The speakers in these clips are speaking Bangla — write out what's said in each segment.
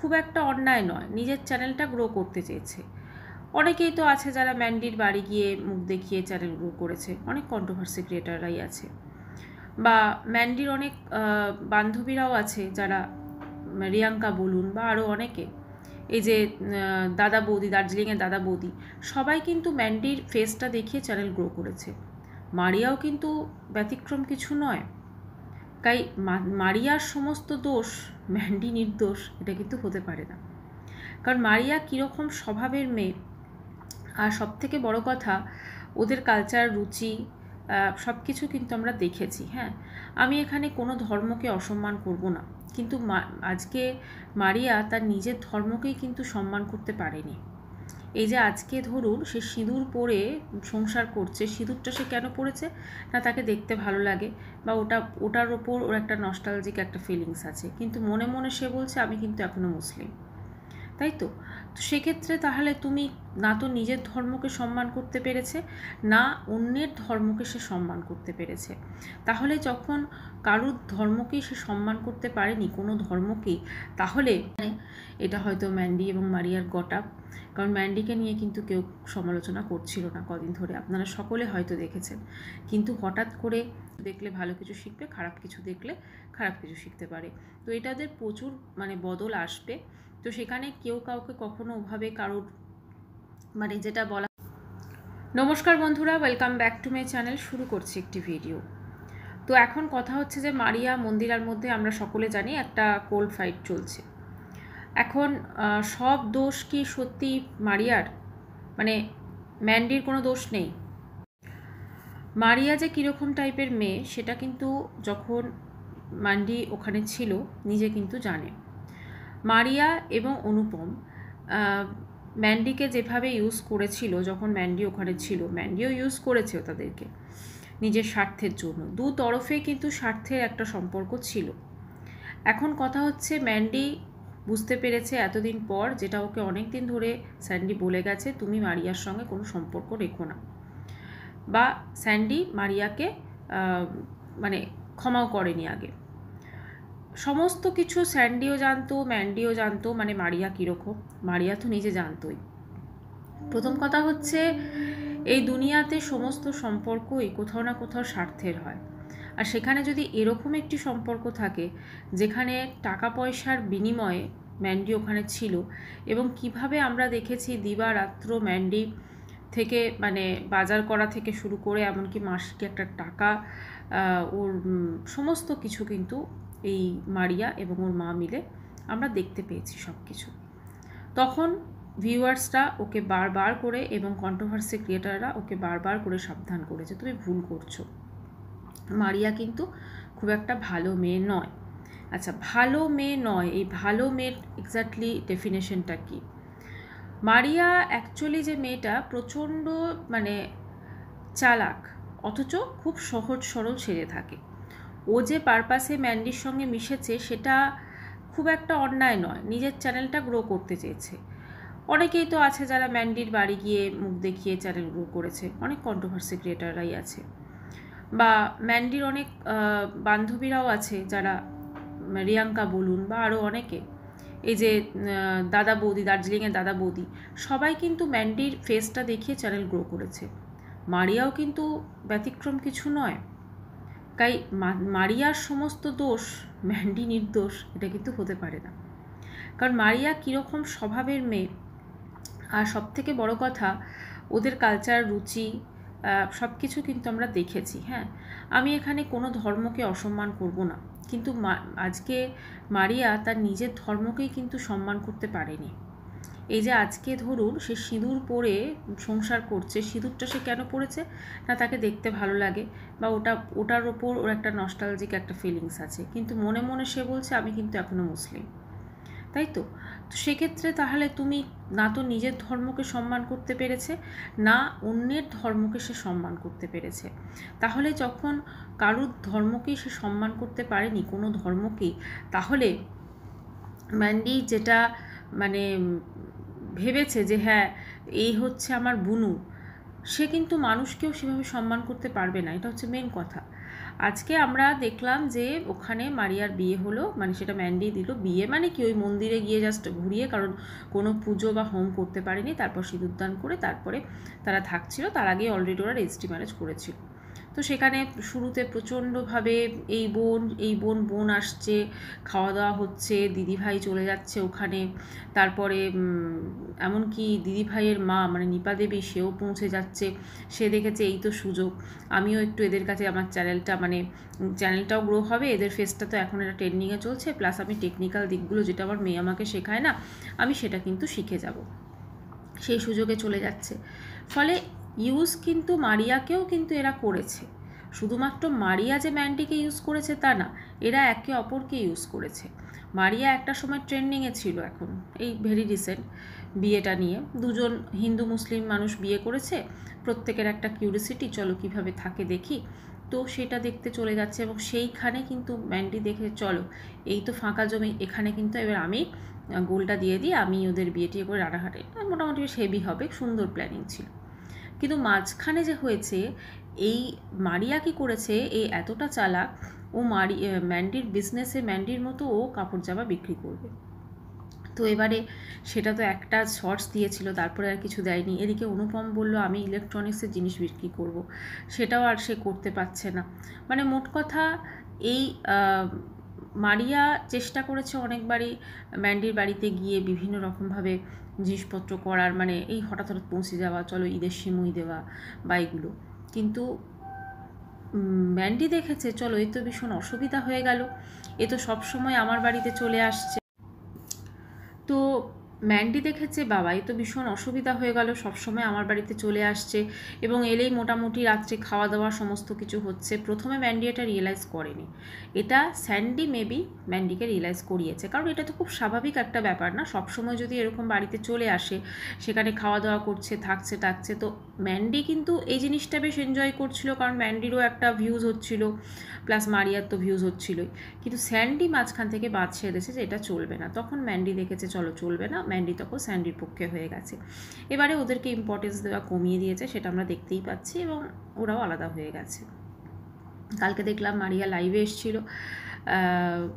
খুব একটা অন্যায় নয়, নিজের চ্যানেলটা গ্রো করতে চেয়েছে। অনেকেই তো আছে যারা ম্যান্ডির বাড়ি গিয়ে মুখ দেখিয়ে চ্যানেল গ্রো করেছে, অনেক কন্ট্রোভার্সি ক্রিয়েটাররাই আছে, বা ম্যান্ডির অনেক বান্ধবীরাও আছে যারা, রিয়াঙ্কা বলুন বা আরও অনেকে, এই যে দাদা বৌদি, দার্জিলিংয়ের দাদা বৌদি, সবাই কিন্তু ম্যান্ডির ফেসটা দেখিয়ে চ্যানেল গ্রো করেছে। মারিয়াও কিন্তু ব্যতিক্রম কিছু নয়। তাই মারিয়ার সমস্ত দোষ ম্যান্ডি নির্দোষ এটা কিন্তু হতে পারে না। কারণ মারিয়া কীরকম স্বভাবের মেয়ে, আর সবথেকে বড় কথা ওদের কালচার, রুচি, সব কিছু কিন্তু আমরা দেখেছি। হ্যাঁ, আমি এখানে কোনো ধর্মকে অসম্মান করব না, কিন্তু আজকে মারিয়া তার নিজের ধর্মকেই কিন্তু সম্মান করতে পারেনি। এই যে আজকে ধরুন সে সিঁদুর পরে সংসার করছে, সিঁদুরটা সে কেন পরেছে না, তাকে দেখতে ভালো লাগে বা ওটার ওপর ওর একটা নস্টালজিক একটা ফিলিংস আছে, কিন্তু মনে মনে সে বলছে আমি কিন্তু এখনও মুসলিম, তাই তো। সেক্ষেত্রে তাহলে তুমি না তো নিজের ধর্মকে সম্মান করতে পেরেছে, না অন্যের ধর্মকে সে সম্মান করতে পেরেছে। তাহলে যখন কারুর ধর্মকেই সে সম্মান করতে পারেনি, কোনো ধর্মকেই, তাহলে এটা হয়তো ম্যান্ডি এবং মারিয়ার গট আপ। কারণ ম্যান্ডিকে নিয়ে কিন্তু কেউ সমালোচনা করছিল না কদিন ধরে, আপনারা সকলে হয়তো দেখেছেন। কিন্তু হঠাৎ করে দেখলে ভালো কিছু শিখবে, খারাপ কিছু দেখলে খারাপ কিছু শিখতে পারে। তো এটাদের প্রচুর বদল আসবে। তো সেখানে কেউ কাউকে কখনো ওভাবে কারোর যেটা বলা। নমস্কার বন্ধুরা, welcome back to my channel. শুরু করছি একটি ভিডিও। তো এখন কথা হচ্ছে যে মারিয়া মন্দিরার মধ্যে আমরা সকলে জানি একটা কোল্ড ফাইট চলছে। এখন সব দোষ কি সত্যি মারিয়ার? ম্যান্ডির কোনো দোষ নেই। মারিয়া যে কীরকম টাইপের মেয়ে সেটা কিন্তু যখন ম্যান্ডি ওখানে ছিল নিজে কিন্তু জানে। মারিয়া এবং অনুপম ম্যান্ডিকে যেভাবে ইউজ করেছিল যখন ম্যান্ডি ওখানে ছিল, ম্যান্ডিও ইউজ করেছে তাদেরকে নিজের স্বার্থের জন্য। দু তরফে কিন্তু স্বার্থের একটা সম্পর্ক ছিল। এখন কথা হচ্ছে ম্যান্ডি বুঝতে পেরেছে এতদিন পর, যেটা ওকে অনেক দিন ধরে স্যান্ডি বলে গেছে, তুমি মারিয়ার সঙ্গে কোনো সম্পর্ক রেখো না, বা স্যান্ডি মারিয়াকে ক্ষমাও করেনি আগে। সমস্ত কিছু স্যান্ডিও জানতো, ম্যান্ডিও জানতো, মারিয়া কীরকম, মারিয়া তো নিজে জানতোই। প্রথম কথা হচ্ছে এই দুনিয়াতে সমস্ত সম্পর্কই কোথাও না কোথাও স্বার্থের হয়। আর সেখানে যদি এরকম একটি সম্পর্ক থাকে যেখানে টাকা পয়সার বিনিময়ে ম্যান্ডি ওখানে ছিল, এবং কিভাবে আমরা দেখেছি দিবারাত্র ম্যান্ডি থেকে বাজার করা থেকে শুরু করে এমনকি মাসিক একটা টাকা, ওর সমস্ত কিছু কিন্তু এই মারিয়া এবং ওর মা মিলে আমরা দেখতে পেয়েছি সব কিছু। তখন ভিউয়ার্সরা ওকে বারবার করে এবং কন্ট্রোভার্সি ক্রিয়েটাররা ওকে বারবার করে সাবধান করেছে, তুমি ভুল করছো, মারিয়া কিন্তু খুব একটা ভালো মেয়ে নয়। আচ্ছা, ভালো মেয়ে নয়, এই ভালো মেয়ের এক্স্যাক্টলি ডেফিনেশনটা কি? মারিয়া অ্যাকচুয়ালি যে মেয়েটা প্রচণ্ড চালাক, অথচ খুব সহজ সরল সেজে থাকে। ও যে পারপাসে ম্যান্ডির সঙ্গে মিশেছে সেটা খুব একটা অন্যায় নয়, নিজের চ্যানেলটা গ্রো করতে চেয়েছে। অনেকেই তো আছে যারা ম্যান্ডির বাড়ি গিয়ে মুখ দেখিয়ে চ্যানেল গ্রো করেছে, অনেক কন্ট্রোভার্সি ক্রিয়েটাররাই আছে, বা ম্যান্ডির অনেক বান্ধবীরাও আছে যারা, রিয়াঙ্কা বলুন বা আরও অনেকে, এই যে দাদা বৌদি, দার্জিলিংয়ের দাদা বৌদি, সবাই কিন্তু ম্যান্ডির ফেসটা দেখিয়ে চ্যানেল গ্রো করেছে। মারিয়াও কিন্তু ব্যতিক্রম কিছু নয়। তাই মারিয়ার সমস্ত দোষ ম্যান্ডি নির্দোষ এটা কিন্তু হতে পারে না। কারণ মারিয়া কীরকম স্বভাবের মেয়ে, আর সবথেকে বড় কথা ওদের কালচার, রুচি, সব কিছু কিন্তু আমরা দেখেছি। হ্যাঁ, আমি এখানে কোনো ধর্মকে অসম্মান করব না, কিন্তু আজকে মারিয়া তার নিজের ধর্মকেই কিন্তু সম্মান করতে পারেনি। এই যে আজকে ধরুন সে সিঁদুর পরে সংসার করছে, সিঁদুরটা সে কেন পরেছে না, তাকে দেখতে ভালো লাগে বা ওটার ওপর ওর একটা নস্টালজিক একটা ফিলিংস আছে, কিন্তু মনে মনে সে বলছে আমি কিন্তু এখনও মুসলিম, তাই তো। সেক্ষেত্রে তাহলে তুমি না তো নিজের ধর্মকে সম্মান করতে পেরেছে, না অন্যের ধর্মকে সে সম্মান করতে পেরেছে। তাহলে যখন কারুর ধর্মকেই সে সম্মান করতে পারেনি, কোনো ধর্মকেই, তাহলে ম্যান্ডি যেটা ভেবেছে যে হ্যাঁ এই হচ্ছে আমার বুনু, সে কিন্তু মানুষকেও সেভাবে সম্মান করতে পারবে না, এটা হচ্ছে মেন কথা। আজকে আমরা দেখলাম যে ওখানে মারিয়ার বিয়ে হলো, মানে সেটা ম্যান্ডি দিল। বিয়ে মানে কি, ওই মন্দিরে গিয়ে জাস্ট ঘুরিয়ে, কারণ কোনো পুজো বা হোম করতে পারেনি, তারপর সিঁদুরদান করে তারপরে তারা থাকছিল। তার আগে অলরেডি ওরা রেজিস্ট্রি ম্যারেজ করেছিল। তো সেখানে শুরুতে প্রচণ্ডভাবে বোন আসছে, খাওয়া দাওয়া হচ্ছে, দিদিভাই চলে যাচ্ছে ওখানে। তারপরে এমনকি দিদিভাইয়ের মা মানে নিপা দেবী, সেও পৌঁছে যাচ্ছে। সে দেখেছে এই তো সুযোগ, আমিও একটু এদের কাছে আমার চ্যানেলটাও গ্রো হবে, এদের ফেসটা তো এখন এটা ট্রেন্ডিংয়ে চলছে, প্লাস আমি টেকনিক্যাল দিকগুলো যেটা আমার মেয়ে আমাকে শেখায় না, আমি সেটা কিন্তু শিখে যাব, সেই সুযোগে চলে যাচ্ছে। ফলে ইউজ কিন্তু মারিয়াকেও কিন্তু এরা করেছে। শুধুমাত্র মারিয়া যে ম্যান্ডিকে ইউজ করেছে তা না, এরা একে অপরকে ইউজ করেছে। মারিয়া একটা সময় ট্রেন্ডিংয়ে ছিল, এখন এই ভেরি রিসেন্ট বিয়েটা নিয়ে দুজন হিন্দু মুসলিম মানুষ বিয়ে করেছে, প্রত্যেকের একটা কিউরিসিটি, চলো কিভাবে থাকে দেখি, তো সেটা দেখতে চলে যাচ্ছে। এবং সেইখানে কিন্তু ম্যান্ডি দেখে, চলো এই তো ফাঁকা জমি, এখানে কিন্তু এবার আমি গোলটা দিয়ে দিই, আমি ওদের বিয়ে টিয়ে করে রানাঘাটে, মোটামুটি বেশ হেভি হবে, সুন্দর প্ল্যানিং ছিল। কিন্তু মাঝখানে যে হয়েছে, এই মারিয়া কি করেছে, এই এতটা চালাক, ও ম্যান্ডির বিজনেসে ম্যান্ডির মতো ও কাপড় জামা বিক্রি করবে। তো এবারে সেটা তো একটা শর্টস দিয়েছিল, তারপরে আর কিছু দেয়নি। এদিকে অনুপম বলল আমি ইলেকট্রনিক্সের জিনিস বিক্রি করব, সেটাও আর সে করতে পারছে না। মানে মোট কথা, এই মারিয়া চেষ্টা করেছে অনেকবারই ম্যান্ডির বাড়িতে গিয়ে বিভিন্ন রকমভাবে জিনিসপত্র করার, মানে এই হঠাৎ হঠাৎ পৌঁছে যাওয়া, চলো ঈদের সিমুই দেওয়া বা এগুলো। কিন্তু ম্যান্ডি দেখেছে, চলো এ তো ভীষণ অসুবিধা হয়ে গেল, এ তো সবসময় আমার বাড়িতে চলে আসছে। তো ম্যান্ডি দেখেছে, বাবা এ তো ভীষণ অসুবিধা হয়ে গেল, সবসময় আমার বাড়িতে চলে আসছে, এবং এলেই মোটামুটি রাত্রে খাওয়া দাওয়া সমস্ত কিছু হচ্ছে। প্রথমে ম্যান্ডি এটা রিয়েলাইজ করেনি, এটা স্যান্ডি মেবি ম্যান্ডিকে রিয়েলাইজ করিয়েছে, কারণ এটা তো খুব স্বাভাবিক একটা ব্যাপার না, সবসময় যদি এরকম বাড়িতে চলে আসে, সেখানে খাওয়া দাওয়া করছে, থাকছে টাকছে। তো ম্যান্ডি কিন্তু এই জিনিসটা বেশ এনজয় করছিল, কারণ ম্যান্ডিরও একটা ভিউজ হচ্ছিল, প্লাস মারিয়ার তো ভিউজ হচ্ছিলই। কিন্তু স্যান্ডি মাঝখান থেকে বাদ ছেড়ে দিয়েছে যে এটা চলবে না। তখন ম্যান্ডি দেখেছে চলো চলবে না, ম্যান্ডি তখন স্যান্ডির পক্ষে হয়ে গেছে। এবারে ওদেরকে ইম্পর্টেন্স দেওয়া কমিয়ে দিয়েছে, সেটা আমরা দেখতেই পাচ্ছি, এবং ওরাও আলাদা হয়ে গেছে। কালকে দেখলাম মারিয়া লাইভে এসেছিল,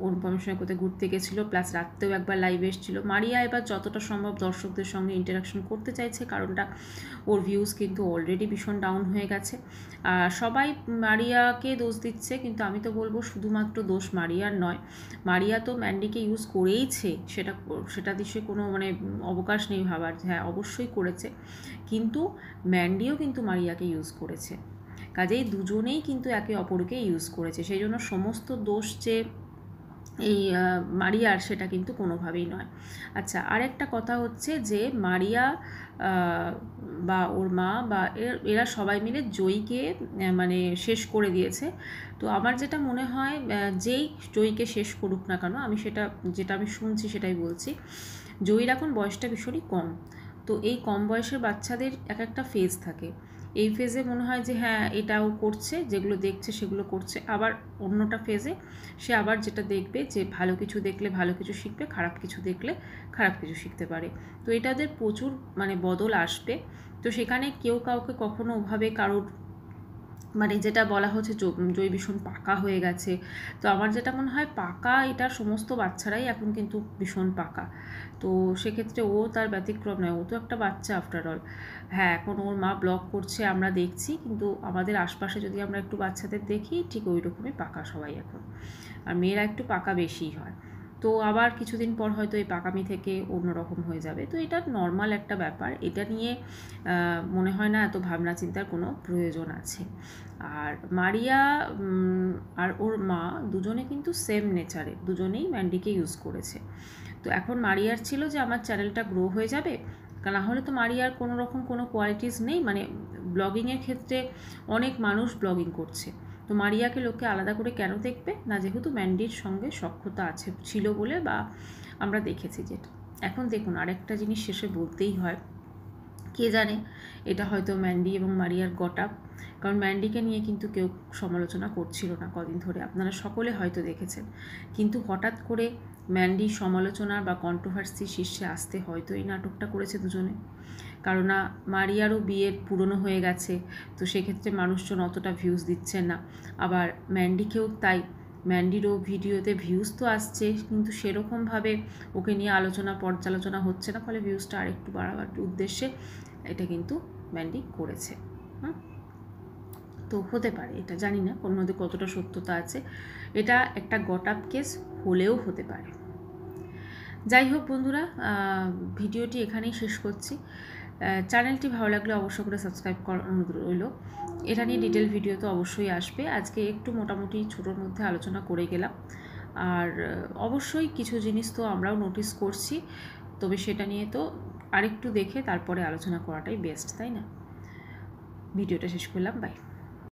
অনুপমের সঙ্গে কোথায় ঘুরতে গেছিলো, প্লাস রাত্রেও একবার লাইভে এসেছিলো। মারিয়া এবার যতটা সম্ভব দর্শকদের সঙ্গে ইন্টারাকশন করতে চাইছে, কারণটা ওর ভিউজ কিন্তু অলরেডি ভীষণ ডাউন হয়ে গেছে। সবাই মারিয়াকে দোষ দিচ্ছে, কিন্তু আমি তো বলবো শুধুমাত্র দোষ মারিয়ার নয়, মারিয়া তো ম্যান্ডিকে ইউজ করেইছে, সেটা দিশে কোনো মানে অবকাশ নেই ভাবার, হ্যাঁ অবশ্যই করেছে, কিন্তু ম্যান্ডিও কিন্তু মারিয়াকে ইউজ করেছে। কাজেই দুজনেই কিন্তু একে অপরকে ইউজ করেছে, সেই জন্য সমস্ত দোষ যে এই মারিয়ার, সেটা কিন্তু কোনোভাবেই নয়। আচ্ছা, আরেকটা কথা হচ্ছে যে মারিয়া বা ওর মা বা এরা সবাই মিলে জয়ীকে মানে শেষ করে দিয়েছে। তো আমার যেটা মনে হয়, যেই জয়ীকে শেষ করুক না কেন, আমি যেটা আমি শুনছি সেটাই বলছি, জয়ীর এখন বয়সটা ভীষণই কম। তো এই কম বয়সের বাচ্চাদের এক একটা ফেজ থাকে, এই ফেজে মনে হয় যে হ্যাঁ এটাও করছে, যেগুলো দেখছে সেগুলো করছে, আবার অন্যটা ফেজে সে আবার যেটা দেখবে, যে ভালো কিছু দেখলে ভালো কিছু শিখবে, খারাপ কিছু দেখলে খারাপ কিছু শিখতে পারে। তো এটাদের প্রচুর মানে বদল আসবে। তো সেখানে কেউ কাউকে কখনো ওভাবে কারোর মানে যেটা বলা হচ্ছে জয় ভীষণ পাকা হয়ে গেছে, তো আমার যেটা মনে হয় পাকা, এটা সমস্ত বাচ্চারাই এখন কিন্তু ভীষণ পাকা। তো সেক্ষেত্রে ও তার ব্যতিক্রম নয়, ও তো একটা বাচ্চা আফটার অল। হ্যাঁ, এখন ওর মা ব্লগ করছে আমরা দেখছি, কিন্তু আমাদের আশপাশে যদি আমরা একটু বাচ্চাদের দেখি, ঠিক ওই রকমই পাকা সবাই এখন, আর মেয়েরা একটু পাকা বেশিই হয়। তো আবার কিছুদিন পর হয়তো এই পাকামি থেকে অন্যরকম হয়ে যাবে। তো এটা নর্মাল একটা ব্যাপার, এটা নিয়ে মনে হয় না এত ভাবনা চিন্তার কোনো প্রয়োজন আছে। আর মারিয়া আর ওর মা দুজনে কিন্তু সেম নেচারে, দুজনেই ম্যান্ডিকে ইউজ করেছে। তো এখন মারিয়ার ছিল যে আমার চ্যানেলটা গ্রো হয়ে যাবে, না হলে তো মারিয়ার কোনো রকম কোনো কোয়ালিটিস নেই, মানে ব্লগিংয়ের ক্ষেত্রে অনেক মানুষ ব্লগিং করছে, তো মারিয়াকে লোকে আলাদা করে কেন দেখবে না, যেহেতু ম্যান্ডির সঙ্গে সখ্যতা ছিল বলে, বা আমরা দেখেছি যেটা। এখন দেখুন, আরেকটা জিনিস শেষে বলতেই হয়, কে জানে এটা হয়তো ম্যান্ডি এবং মারিয়ার গট-আপ, কারণ ম্যান্ডিকে নিয়ে কিন্তু কেউ সমালোচনা করছিল না কদিন ধরে, আপনারা সকলে হয়তো দেখেছেন, কিন্তু হঠাৎ করে ম্যান্ডির সমালোচনা বা কন্ট্রোভার্সি শীর্ষে আসতে হয়তো এই নাটকটা করেছে দুজনে। কারণ মারিয়ারও বিয়ের পুরনো হয়ে গেছে, তো সেক্ষেত্রে মানুষজন অতটা ভিউজ দিচ্ছে না। আবার ম্যান্ডিকেও তাই, ম্যান্ডিরও ভিডিওতে ভিউজ তো আসছে, কিন্তু সেরকমভাবে ওকে নিয়ে আলোচনা পর্যালোচনা হচ্ছে না, ফলে ভিউজটা আরেকটু বাড়াবার উদ্দেশ্যে এটা কিন্তু ম্যান্ডি করেছে। তো হতে পারে, এটা জানি না ওর মধ্যে কতটা সত্যতা আছে, এটা একটা গট আপ কেস হলেও হতে পারে। যাই হোক বন্ধুরা, ভিডিওটি এখানেই শেষ করছি। চ্যানেলটি ভালো লাগলে অবশ্যই করে সাবস্ক্রাইব করার অনুরোধ রইল। এটা নিয়ে ডিটেল ভিডিও তো অবশ্যই আসবে, আজকে একটু মোটামুটি ছোটোর মধ্যে আলোচনা করে গেলাম। আর অবশ্যই কিছু জিনিস তো আমরাও নোটিস করছি, তবে সেটা নিয়ে তো আরেকটু দেখে তারপরে আলোচনা করাটাই বেস্ট, তাই না? ভিডিওটা শেষ করলাম, বাই।